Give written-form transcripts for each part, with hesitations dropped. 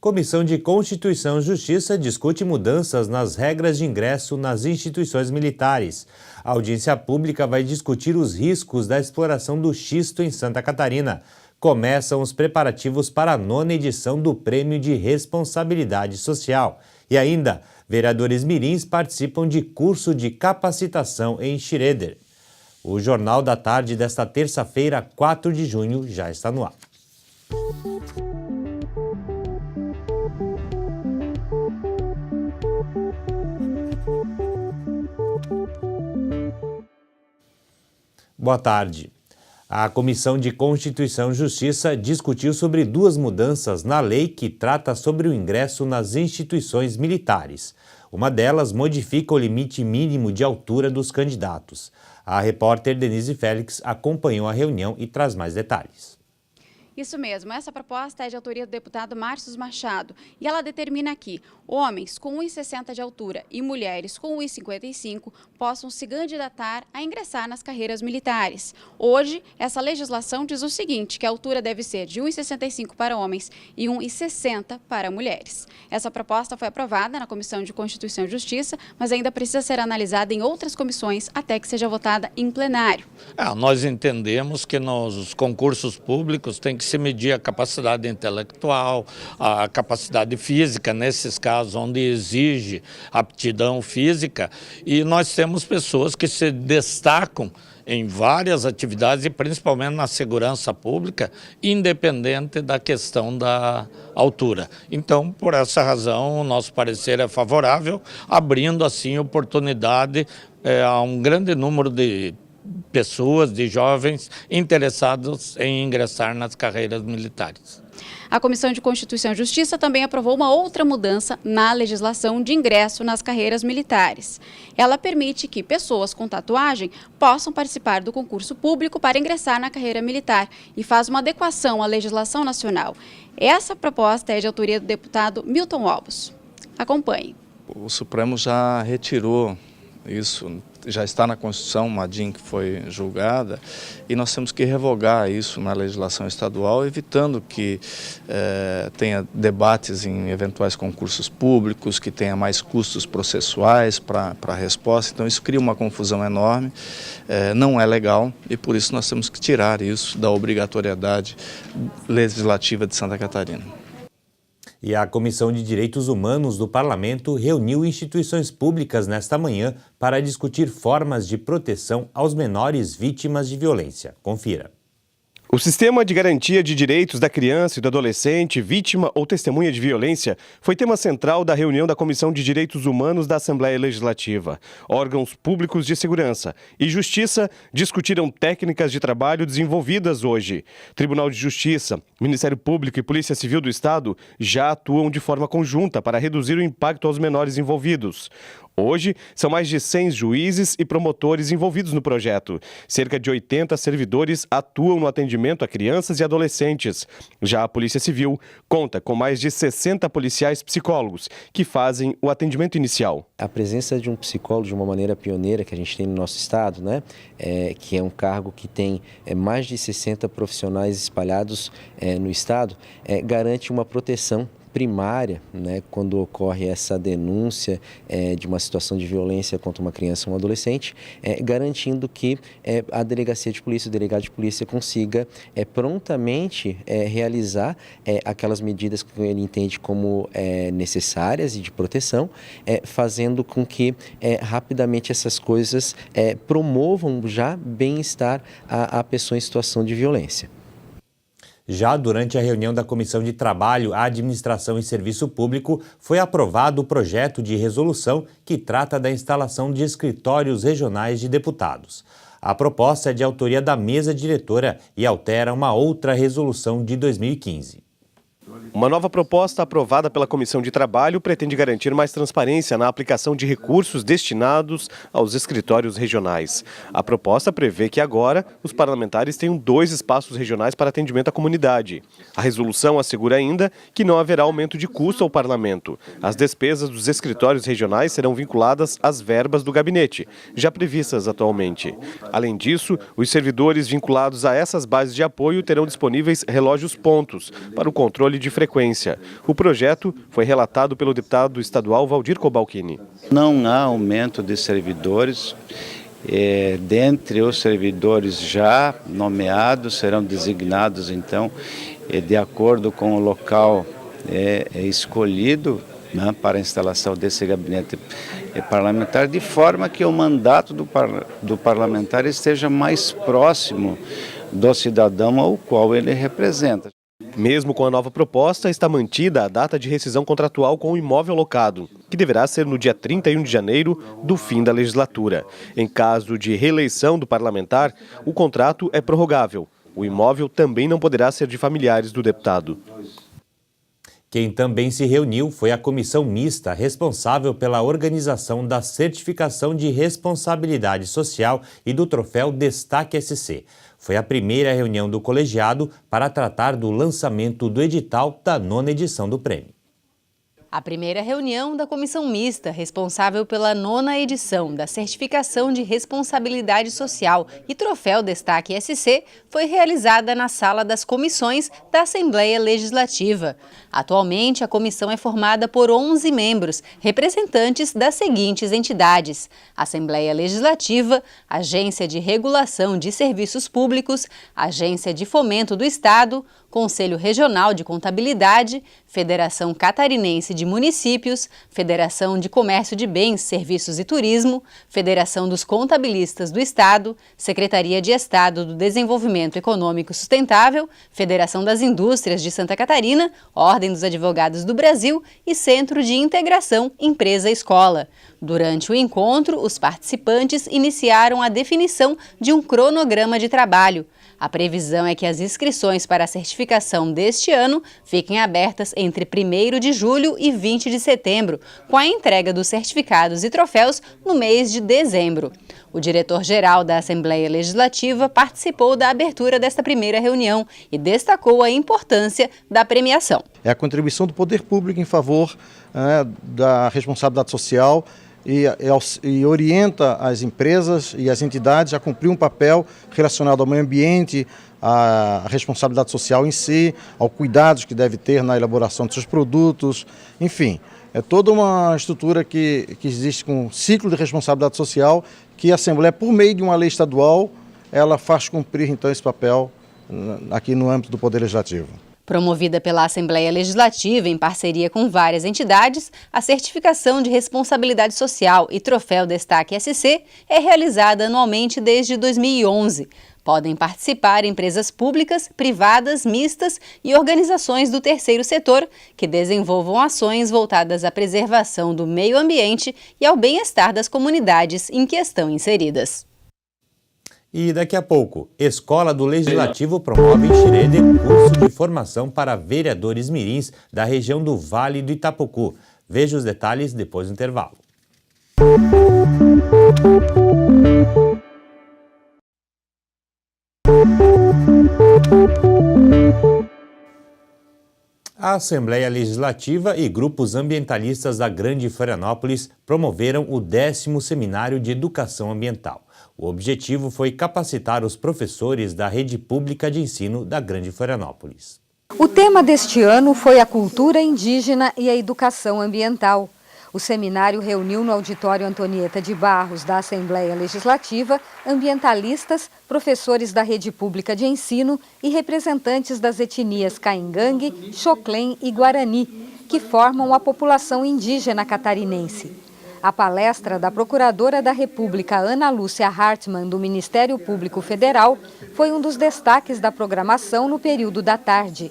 Comissão de Constituição e Justiça discute mudanças nas regras de ingresso nas instituições militares. A audiência pública vai discutir os riscos da exploração do xisto em Santa Catarina. Começam os preparativos para a 9ª edição do Prêmio de Responsabilidade Social. E ainda, vereadores mirins participam de curso de capacitação em Schroeder. O Jornal da Tarde desta terça-feira, 4 de junho, já está no ar. Boa tarde. A Comissão de Constituição e Justiça discutiu sobre 2 mudanças na lei que trata sobre o ingresso nas instituições militares. Uma delas modifica o limite mínimo de altura dos candidatos. A repórter Denise Félix acompanhou a reunião e traz mais detalhes. Isso mesmo, essa proposta é de autoria do deputado Márcio Machado e ela determina que homens com 1,60 de altura e mulheres com 1,55 possam se candidatar a ingressar nas carreiras militares. Hoje, essa legislação diz o seguinte, que a altura deve ser de 1,65 para homens e 1,60 para mulheres. Essa proposta foi aprovada na Comissão de Constituição e Justiça, mas ainda precisa ser analisada em outras comissões até que seja votada em plenário. Nós entendemos que nos concursos públicos tem que se medir a capacidade intelectual, a capacidade física, nesses casos onde exige aptidão física, e nós temos pessoas que se destacam em várias atividades e principalmente na segurança pública, independente da questão da altura. Então, por essa razão, o nosso parecer é favorável, abrindo assim oportunidade a um grande número de pessoas, de jovens interessados em ingressar nas carreiras militares. A Comissão de Constituição e Justiça também aprovou uma outra mudança na legislação de ingresso nas carreiras militares. Ela permite que pessoas com tatuagem possam participar do concurso público para ingressar na carreira militar e faz uma adequação à legislação nacional. Essa proposta é de autoria do deputado Milton Ovos. Acompanhe. O Supremo já retirou isso, já está na Constituição, uma DIN que foi julgada, e nós temos que revogar isso na legislação estadual, evitando que tenha debates em eventuais concursos públicos, que tenha mais custos processuais para a resposta. Então isso cria uma confusão enorme, não é legal, e por isso nós temos que tirar isso da obrigatoriedade legislativa de Santa Catarina. E a Comissão de Direitos Humanos do Parlamento reuniu instituições públicas nesta manhã para discutir formas de proteção aos menores vítimas de violência. Confira. O Sistema de Garantia de Direitos da Criança e do Adolescente, vítima ou testemunha de violência, foi tema central da reunião da Comissão de Direitos Humanos da Assembleia Legislativa. Órgãos públicos de segurança e justiça discutiram técnicas de trabalho desenvolvidas hoje. Tribunal de Justiça, Ministério Público e Polícia Civil do Estado já atuam de forma conjunta para reduzir o impacto aos menores envolvidos. Hoje, são mais de 100 juízes e promotores envolvidos no projeto. Cerca de 80 servidores atuam no atendimento a crianças e adolescentes. Já a Polícia Civil conta com mais de 60 policiais psicólogos que fazem o atendimento inicial. A presença de um psicólogo de uma maneira pioneira que a gente tem no nosso estado, que é um cargo que tem mais de 60 profissionais espalhados no estado, garante uma proteção primária, quando ocorre essa denúncia de uma situação de violência contra uma criança ou um adolescente, garantindo que a delegacia de polícia, o delegado de polícia consiga prontamente realizar aquelas medidas que ele entende como necessárias e de proteção, fazendo com que rapidamente essas coisas promovam já bem-estar à pessoa em situação de violência. Já durante a reunião da Comissão de Trabalho, Administração e Serviço Público, foi aprovado o projeto de resolução que trata da instalação de escritórios regionais de deputados. A proposta é de autoria da mesa diretora e altera uma outra resolução de 2015. Uma nova proposta aprovada pela Comissão de Trabalho pretende garantir mais transparência na aplicação de recursos destinados aos escritórios regionais. A proposta prevê que agora os parlamentares tenham 2 espaços regionais para atendimento à comunidade. A resolução assegura ainda que não haverá aumento de custo ao parlamento. As despesas dos escritórios regionais serão vinculadas às verbas do gabinete, já previstas atualmente. Além disso, os servidores vinculados a essas bases de apoio terão disponíveis relógios pontos para o controle de frequência. O projeto foi relatado pelo deputado estadual Valdir Cobalcini. Não há aumento de servidores. Dentre os servidores já nomeados, serão designados, então, de acordo com o local escolhido, né, para a instalação desse gabinete parlamentar, de forma que o mandato do parlamentar esteja mais próximo do cidadão ao qual ele representa. Mesmo com a nova proposta, está mantida a data de rescisão contratual com o imóvel locado, que deverá ser no dia 31 de janeiro do fim da legislatura. Em caso de reeleição do parlamentar, o contrato é prorrogável. O imóvel também não poderá ser de familiares do deputado. Quem também se reuniu foi a comissão mista responsável pela organização da certificação de responsabilidade social e do troféu Destaque SC. Foi a primeira reunião do colegiado para tratar do lançamento do edital da 9ª edição do prêmio. A primeira reunião da comissão mista responsável pela 9ª edição da Certificação de Responsabilidade Social e Troféu Destaque SC foi realizada na Sala das Comissões da Assembleia Legislativa. Atualmente, a comissão é formada por 11 membros, representantes das seguintes entidades: Assembleia Legislativa, Agência de Regulação de Serviços Públicos, Agência de Fomento do Estado, Conselho Regional de Contabilidade, Federação Catarinense de Municípios, Federação de Comércio de Bens, Serviços e Turismo, Federação dos Contabilistas do Estado, Secretaria de Estado do Desenvolvimento Econômico Sustentável, Federação das Indústrias de Santa Catarina, Ordem dos Advogados do Brasil e Centro de Integração Empresa-Escola. Durante o encontro, os participantes iniciaram a definição de um cronograma de trabalho. A previsão é que as inscrições para a certificação deste ano fiquem abertas entre 1º de julho e 20 de setembro, com a entrega dos certificados e troféus no mês de dezembro. O diretor-geral da Assembleia Legislativa participou da abertura desta primeira reunião e destacou a importância da premiação. É a contribuição do poder público em favor da responsabilidade social e orienta as empresas e as entidades a cumprir um papel relacionado ao meio ambiente, à responsabilidade social em si, ao cuidados que deve ter na elaboração de seus produtos, enfim. É toda uma estrutura que existe com um ciclo de responsabilidade social que a Assembleia, por meio de uma lei estadual, ela faz cumprir então esse papel aqui no âmbito do Poder Legislativo. Promovida pela Assembleia Legislativa em parceria com várias entidades, a certificação de responsabilidade social e troféu Destaque SC é realizada anualmente desde 2011. Podem participar empresas públicas, privadas, mistas e organizações do terceiro setor que desenvolvam ações voltadas à preservação do meio ambiente e ao bem-estar das comunidades em que estão inseridas. E daqui a pouco, Escola do Legislativo promove em Xirede curso de formação para vereadores mirins da região do Vale do Itapocu. Veja os detalhes depois do intervalo. A Assembleia Legislativa e grupos ambientalistas da Grande Florianópolis promoveram o 10º Seminário de Educação Ambiental. O objetivo foi capacitar os professores da rede pública de ensino da Grande Florianópolis. O tema deste ano foi a cultura indígena e a educação ambiental. O seminário reuniu no auditório Antonieta de Barros da Assembleia Legislativa ambientalistas, professores da rede pública de ensino e representantes das etnias Caingangue, Xoclém e Guarani, que formam a população indígena catarinense. A palestra da Procuradora da República Ana Lúcia Hartmann, do Ministério Público Federal, foi um dos destaques da programação no período da tarde.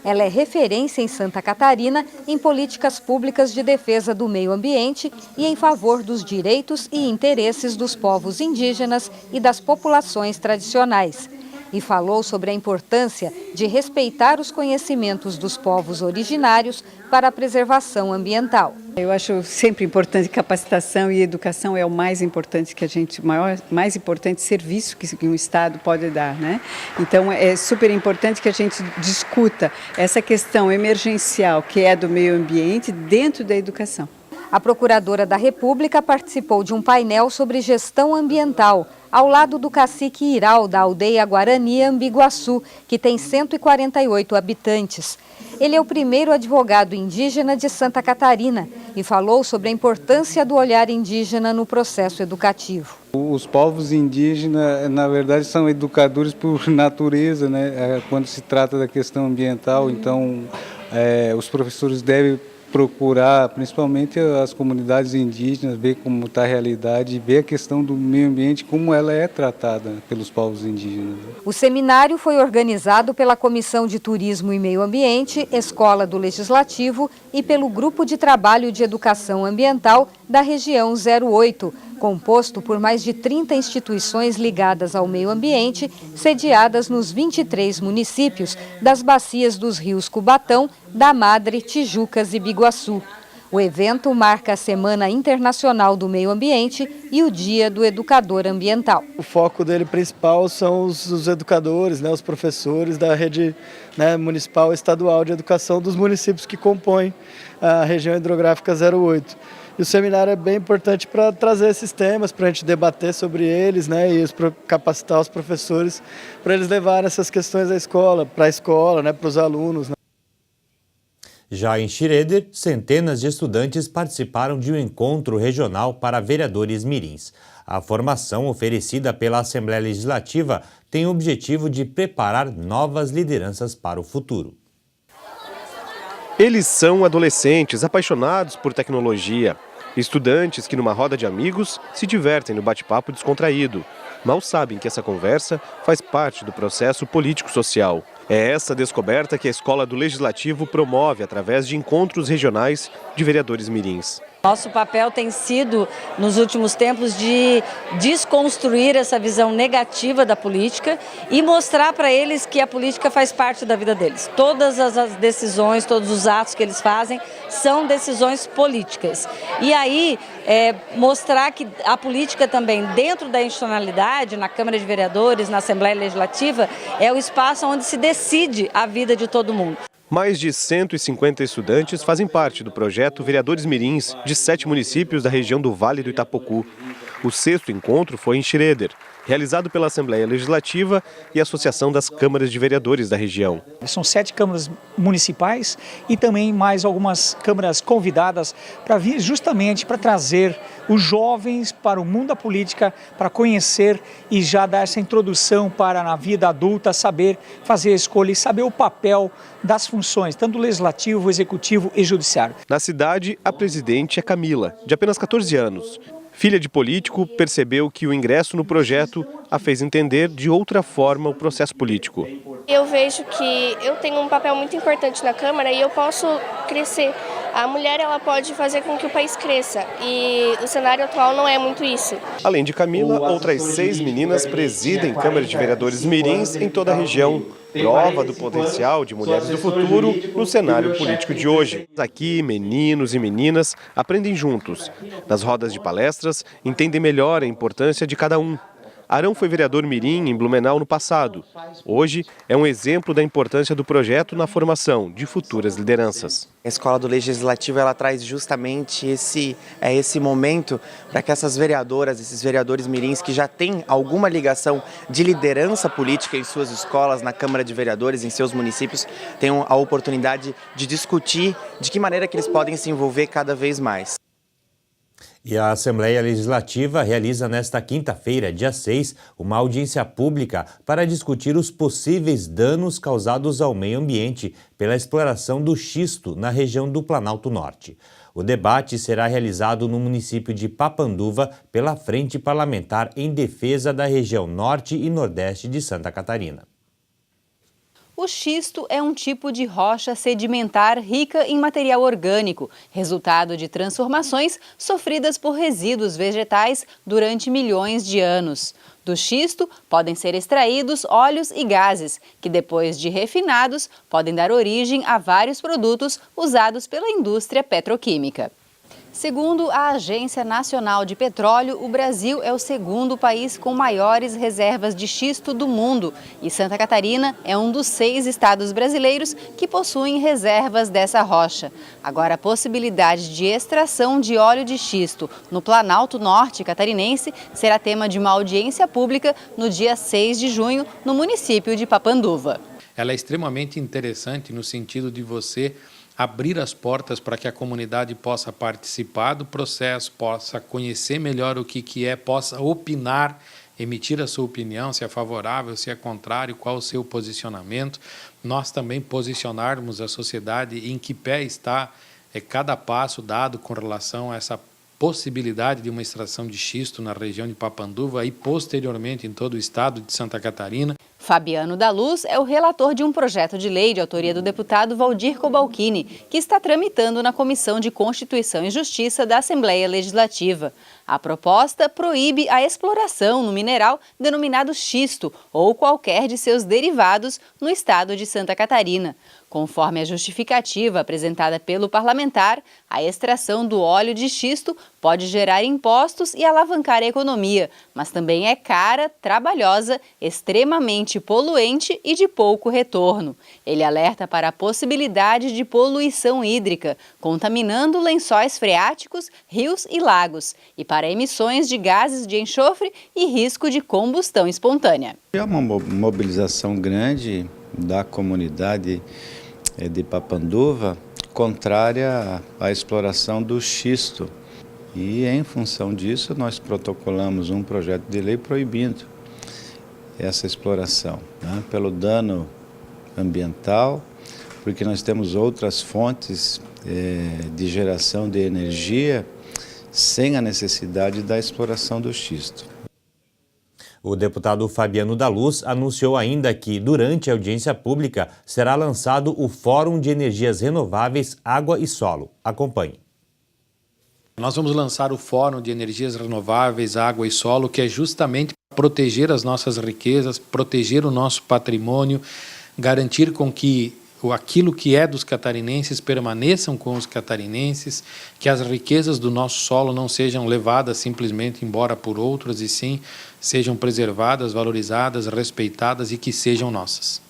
Ela é referência em Santa Catarina em políticas públicas de defesa do meio ambiente e em favor dos direitos e interesses dos povos indígenas e das populações tradicionais. E falou sobre a importância de respeitar os conhecimentos dos povos originários para a preservação ambiental. Eu acho sempre importante capacitação e educação é o mais importante que a gente, mais importante serviço que um Estado pode dar, né? Então é super importante que a gente discuta essa questão emergencial que é do meio ambiente dentro da educação. A Procuradora da República participou de um painel sobre gestão ambiental, ao lado do cacique Iral, da aldeia Guarani Ambiguaçu, que tem 148 habitantes. Ele é o primeiro advogado indígena de Santa Catarina e falou sobre a importância do olhar indígena no processo educativo. Os povos indígenas, na verdade, são educadores por natureza, né? Quando se trata da questão ambiental, então os professores devem procurar, principalmente as comunidades indígenas, ver como está a realidade, ver a questão do meio ambiente, como ela é tratada pelos povos indígenas. O seminário foi organizado pela Comissão de Turismo e Meio Ambiente, Escola do Legislativo e pelo Grupo de Trabalho de Educação Ambiental da Região 08, composto por mais de 30 instituições ligadas ao meio ambiente, sediadas nos 23 municípios das bacias dos rios Cubatão, da Madre, Tijucas e Biguaçu. O evento marca a Semana Internacional do Meio Ambiente e o Dia do Educador Ambiental. O foco dele principal são os educadores, os professores da rede municipal e estadual de educação dos municípios que compõem a região hidrográfica 08. E o seminário é bem importante para trazer esses temas, para a gente debater sobre eles, e capacitar os professores para eles levarem essas questões à escola, para os alunos. Já em Schroeder, centenas de estudantes participaram de um encontro regional para vereadores mirins. A formação oferecida pela Assembleia Legislativa tem o objetivo de preparar novas lideranças para o futuro. Eles são adolescentes apaixonados por tecnologia. Estudantes que, numa roda de amigos, se divertem no bate-papo descontraído. Mal sabem que essa conversa faz parte do processo político-social. É essa descoberta que a Escola do Legislativo promove através de encontros regionais de vereadores mirins. Nosso papel tem sido, nos últimos tempos, de desconstruir essa visão negativa da política e mostrar para eles que a política faz parte da vida deles. Todas as decisões, todos os atos que eles fazem são decisões políticas. E aí, mostrar que a política também, dentro da institucionalidade, na Câmara de Vereadores, na Assembleia Legislativa, é o espaço onde se decide a vida de todo mundo. Mais de 150 estudantes fazem parte do projeto Vereadores Mirins de 7 municípios da região do Vale do Itapocu. O 6º encontro foi em Schroeder, realizado pela Assembleia Legislativa e Associação das Câmaras de Vereadores da região. São 7 câmaras municipais e também mais algumas câmaras convidadas para vir justamente para trazer os jovens para o mundo da política, para conhecer e já dar essa introdução para na vida adulta, saber fazer a escolha e saber o papel das funções, tanto legislativo, executivo e judiciário. Na cidade, a presidente é Camila, de apenas 14 anos. Filha de político, percebeu que o ingresso no projeto a fez entender de outra forma o processo político. Eu vejo que eu tenho um papel muito importante na Câmara e eu posso crescer. A mulher ela pode fazer com que o país cresça e o cenário atual não é muito isso. Além de Camila, outras 6 meninas presidem Câmara de Vereadores mirins em toda a região. Prova do potencial de mulheres do futuro no cenário político de hoje. Aqui, meninos e meninas aprendem juntos. Nas rodas de palestras, entendem melhor a importância de cada um. Arão foi vereador mirim em Blumenau no passado. Hoje é um exemplo da importância do projeto na formação de futuras lideranças. A Escola do Legislativo ela traz justamente esse momento para que essas vereadoras, esses vereadores mirins que já têm alguma ligação de liderança política em suas escolas, na Câmara de Vereadores, em seus municípios, tenham a oportunidade de discutir de que maneira que eles podem se envolver cada vez mais. E a Assembleia Legislativa realiza nesta quinta-feira, dia 6, uma audiência pública para discutir os possíveis danos causados ao meio ambiente pela exploração do xisto na região do Planalto Norte. O debate será realizado no município de Papanduva pela Frente Parlamentar em Defesa da região Norte e Nordeste de Santa Catarina. O xisto é um tipo de rocha sedimentar rica em material orgânico, resultado de transformações sofridas por resíduos vegetais durante milhões de anos. Do xisto podem ser extraídos óleos e gases, que depois de refinados podem dar origem a vários produtos usados pela indústria petroquímica. Segundo a Agência Nacional de Petróleo, o Brasil é o segundo país com maiores reservas de xisto do mundo e Santa Catarina é um dos 6 estados brasileiros que possuem reservas dessa rocha. Agora, a possibilidade de extração de óleo de xisto no Planalto Norte catarinense será tema de uma audiência pública no dia 6 de junho, no município de Papanduva. Ela é extremamente interessante no sentido de você abrir as portas para que a comunidade possa participar do processo, possa conhecer melhor o que é, possa opinar, emitir a sua opinião, se é favorável, se é contrário, qual o seu posicionamento. Nós também posicionarmos a sociedade em que pé está cada passo dado com relação a essa possibilidade de uma extração de xisto na região de Papanduva e posteriormente em todo o estado de Santa Catarina. Fabiano da Luz é o relator de um projeto de lei de autoria do deputado Valdir Cobalcini, que está tramitando na Comissão de Constituição e Justiça da Assembleia Legislativa. A proposta proíbe a exploração no mineral denominado xisto ou qualquer de seus derivados no estado de Santa Catarina. Conforme a justificativa apresentada pelo parlamentar, a extração do óleo de xisto pode gerar impostos e alavancar a economia, mas também é cara, trabalhosa, extremamente poluente e de pouco retorno. Ele alerta para a possibilidade de poluição hídrica, contaminando lençóis freáticos, rios e lagos, e para emissões de gases de enxofre e risco de combustão espontânea. É uma mobilização grande da comunidade de Papanduva contrária à exploração do xisto. E, em função disso, nós protocolamos um projeto de lei proibindo essa exploração, né, pelo dano ambiental, porque nós temos outras fontes de geração de energia sem a necessidade da exploração do xisto. O deputado Fabiano da Luz anunciou ainda que, durante a audiência pública, será lançado o Fórum de Energias Renováveis, Água e Solo. Acompanhe. Nós vamos lançar o Fórum de Energias Renováveis, Água e Solo, que é justamente proteger as nossas riquezas, proteger o nosso patrimônio, garantir com que aquilo que é dos catarinenses permaneçam com os catarinenses, que as riquezas do nosso solo não sejam levadas simplesmente embora por outros, e sim sejam preservadas, valorizadas, respeitadas e que sejam nossas.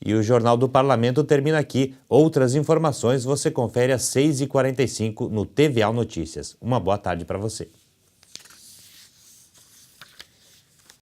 E o Jornal do Parlamento termina aqui. Outras informações você confere às 6h45 no TVA Notícias. Uma boa tarde para você.